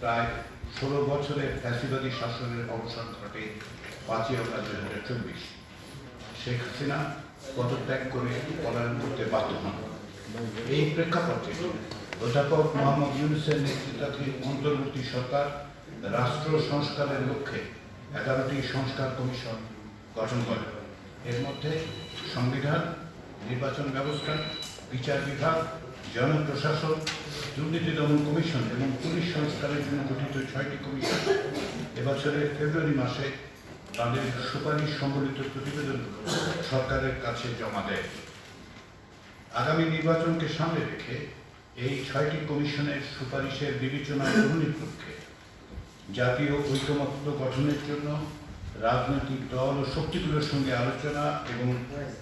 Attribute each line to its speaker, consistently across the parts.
Speaker 1: প্রায় ১৬ বছরের ফ্যাসিবাদী শাসনের অবসান ঘটে ৫ই অগাস্ট ২০২৪। শেখ হাসিনা পদত্যাগ করে পলায়ন করতে বাধ্য হন। এই প্রেক্ষাপটে অধ্যাপক মোহাম্মদ ইউনূসের নেতৃত্বাধীন অন্তর্বর্তী সরকার রাষ্ট্র সংস্কারের লক্ষ্যে ১১টি সংস্কার কমিশন গঠন করে। এর মধ্যে সংবিধান, নির্বাচন ব্যবস্থা, বিচার বিভাগ, জনপ্রশাসন, দুর্নীতি দমন কমিশন এবং পুলিশ সংস্কারের জন্য গঠিত ৬টি কমিশন এবছরের ফেব্রুয়ারি মাসে তাদের সুপারিশ সম্বলিত প্রতিবেদন সরকারের কাছে জমা দেয়। আগামী নির্বাচনকে সামনে রেখে এই ৬টি কমিশনের সুপারিশের বিবেচনা গ্রহণের লক্ষ্যে জাতীয় ঐকমত্য গঠনের জন্য রাজনৈতিক দল ও শক্তিগুলোর সঙ্গে আলোচনা এবং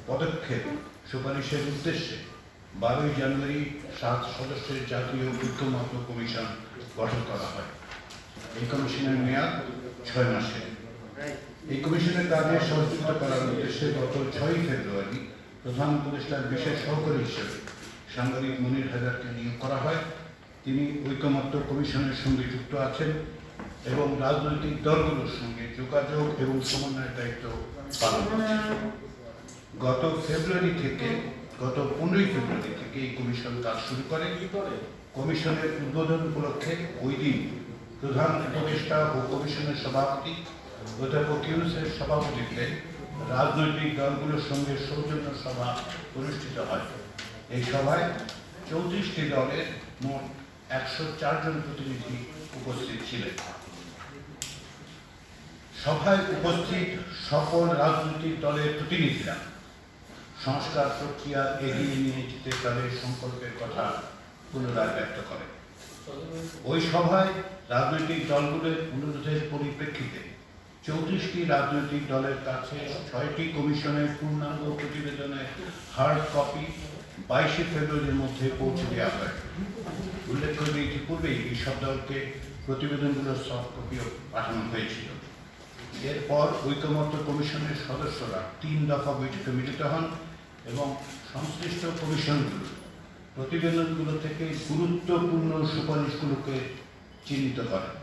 Speaker 1: পদক্ষেপ সুপারিশের উদ্দেশ্যে ১২ই জানুয়ারি ৭ সদস্যের জাতীয় ঐকমত্য কমিশন গঠন করা হয়। এই কমিশনের মেয়াদ ৬ মাসের। এই কমিশনের কাজে সহযোগিতা করার উদ্দেশ্যে গত ৬ই ফেব্রুয়ারি প্রধান উপদেষ্টার বিশেষ সহকারী হিসেবে সাংবাদিক মনির হায়দারকে নিয়োগ করা হয়। তিনি ঐকমত্য কমিশনের সঙ্গে যুক্ত আছেন এবং রাজনৈতিক দলগুলোর সঙ্গে যোগাযোগ এবং সমন্বয়ের দায়িত্ব পালন করছেন। গত 15ই ফেব্রুয়ারি থেকে এই কমিশন কাজ শুরু করে। কমিশনের উদ্বোধন উপলক্ষে ওই দিন প্রধান উপদেষ্টা ও কমিশনের সভাপতি অধ্যাপক ইউনূসের সভাপতিত্বে রাজনৈতিক দলগুলোর সঙ্গে সৌজন্য সভা অনুষ্ঠিত হয়। এই সভায় 34টি দলের মোট 104 জন প্রতিনিধি উপস্থিত ছিলেন। সভায় উপস্থিত সকল রাজনৈতিক দলের প্রতিনিধিরা সংস্কার প্রক্রিয়া এগিয়ে নিয়ে যেতে তাদের সংকল্পের কথা পুনরায় ব্যক্ত করেন। ওই সভায় রাজনৈতিক দলগুলোর অনুরোধের পরিপ্রেক্ষিতে 34টি রাজনৈতিক দলের কাছে 6টি কমিশনের পূর্ণাঙ্গ প্রতিবেদনের হার্ড কপি 22শে ফেব্রুয়ারির মধ্যে পৌঁছে দেওয়া হয়। উল্লেখ্য যে ইতিপূর্বেই এই সব দলকে প্রতিবেদনগুলোর সফট কপিও পাঠানো হয়েছিল। এরপর ঐকমত্য কমিশনের সদস্যরা 3 দফা বৈঠকে মিলিত হন এবং সংশ্লিষ্ট কমিশনগুলো প্রতিবেদনগুলো থেকে গুরুত্বপূর্ণ সুপারিশগুলোকে চিহ্নিত করেন।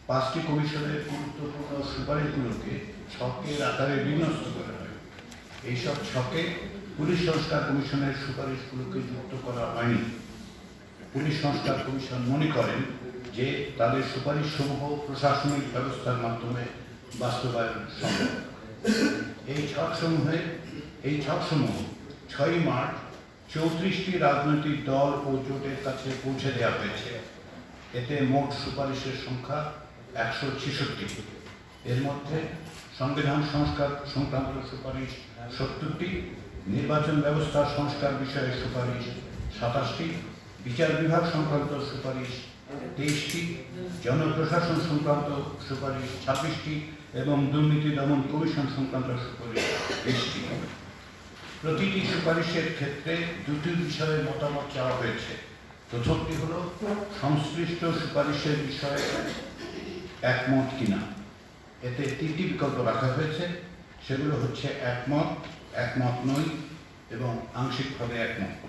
Speaker 1: 5টি কমিশনের গুরুত্বপূর্ণ সুপারিশগুলোকে ছকের আকারে বিন্যস্ত করা হয়। এইসব ছকে পুলিশ সংস্কার কমিশনের সুপারিশগুলোকে যুক্ত করা হয়নি। পুলিশ সংস্কার কমিশন মনে করেন যে তাদের সুপারিশসমূহ প্রশাসনিক ব্যবস্থার মাধ্যমে বাস্তবায়ন সম্ভব। এই ছকসমূহ 6ই মার্চ 34টি রাজনৈতিক দল ও জোটের কাছে পৌঁছে দেওয়া হয়েছে। এতে মোট সুপারিশের সংখ্যা 166টি। এর মধ্যে সংবিধান সংস্কার সংক্রান্ত সুপারিশ 70টি, নির্বাচন ব্যবস্থা সংস্কার বিষয়ে সুপারিশ 27টি, বিচার বিভাগ সংক্রান্ত সুপারিশ 23টি, জনপ্রশাসন সংক্রান্ত সুপারিশ 26টি এবং দুর্নীতি দমন কমিশন সংক্রান্ত সুপারিশ 20টি। প্রতিটি সুপারিশের ক্ষেত্রে 2টি বিষয়ে মতামত চাওয়া হয়েছে। প্রথমটি হল সংশ্লিষ্ট সুপারিশের বিষয়ে একমত কিনা। এতে 3টি বিকল্প রাখা হয়েছে। সেগুলো হচ্ছে একমত, একমত নই এবং আংশিকভাবে একমত।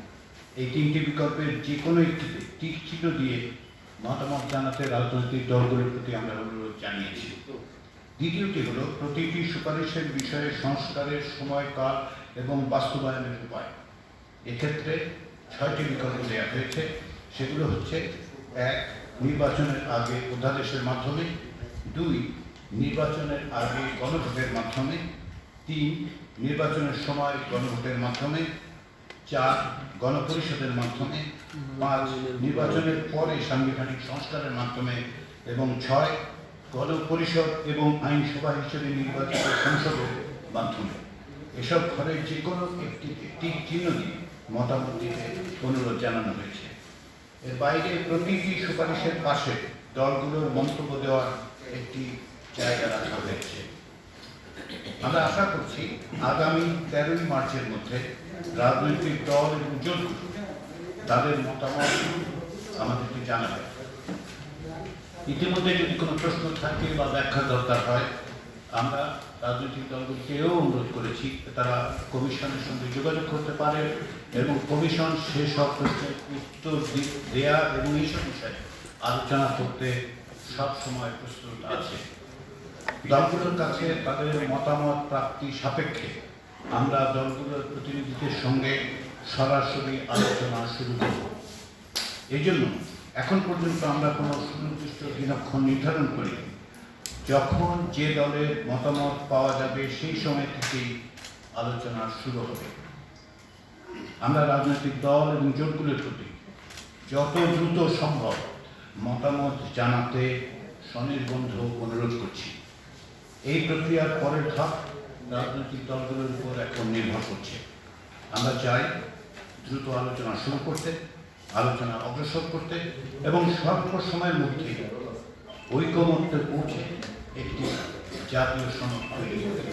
Speaker 1: এই 3টি বিকল্পের যে কোনো একটিতে টিক চিহ্ন দিয়ে মতামত জানাতে রাজনৈতিক দলগুলোর প্রতি আমরা অনুরোধ জানিয়েছি। দ্বিতীয়টি হল প্রতিটি সুপারিশের বিষয়ে সংস্কারের সময়কাল এবং বাস্তবায়নের উপায়। এক্ষেত্রে 6টি বিকল্প দেওয়া হয়েছে। সেগুলো হচ্ছে 1. নির্বাচনের আগে অধ্যাদেশের মাধ্যমে, 2. নির্বাচনের আগে গণভোটের মাধ্যমে, 3. নির্বাচনের সময় গণভোটের মাধ্যমে, 4. গণপরিষদের মাধ্যমে, 5. নির্বাচনের পরে সাংবিধানিক সংস্কারের মাধ্যমে এবং 6. গণপরিষদ এবং আইনসভা হিসেবে নির্বাচিত সংসদের মাধ্যমে। এসব ঘরে যে কোনো একটি চিহ্ন দিয়ে মতামত দিতে অনুরোধ জানানো হয়েছে। এর বাইরে প্রতিটি সুপারিশের পাশে দলগুলোর মন্তব্য দেওয়ার একটি জায়গা রাখা হয়েছে। আমরা আশা করছি আগামী 13ই মার্চের মধ্যে রাজনৈতিক দল এবং জোটগুলো তাদের মতামত আমাদেরকে জানাবে। ইতিমধ্যে যদি কোনো প্রশ্ন থাকে বা ব্যাখ্যা দরকার হয়, আমরা রাজনৈতিক দলগুলিকেও অনুরোধ করেছি তারা কমিশনের সঙ্গে যোগাযোগ করতে পারে এবং কমিশন সেসব প্রশ্নের উত্তর দেয়া এবং এইসব বিষয়ে আলোচনা করতে সব সময় প্রস্তুত আছে। দলগুলোর কাছে তাদের মতামত প্রাপ্তি সাপেক্ষে আমরা দলগুলোর প্রতিনিধিদের সঙ্গে সরাসরি আলোচনা শুরু করব। এই জন্য এখন পর্যন্ত আমরা কোনো সুনির্দিষ্ট দিনক্ষণ নির্ধারণ করি। যখন যে দলের মতামত পাওয়া যাবে সেই সময় থেকেই আলোচনা শুরু হবে। আমরা রাজনৈতিক দল এবং জোটগুলোর প্রতি যত দ্রুত সম্ভব মতামত জানাতে স্বনির্বন্ধ অনুরোধ করছি। এই প্রক্রিয়ার পরের ধাপ রাজনৈতিক দলগুলোর উপর এখন নির্ভর করছে। আমরা চাই দ্রুত আলোচনা শুরু করতে, আলোচনা অগ্রসর করতে এবং স্বল্প সময়ের মধ্যে ঐকমত্যে পৌঁছে একটি জাতীয় সনদ তৈরি করতে।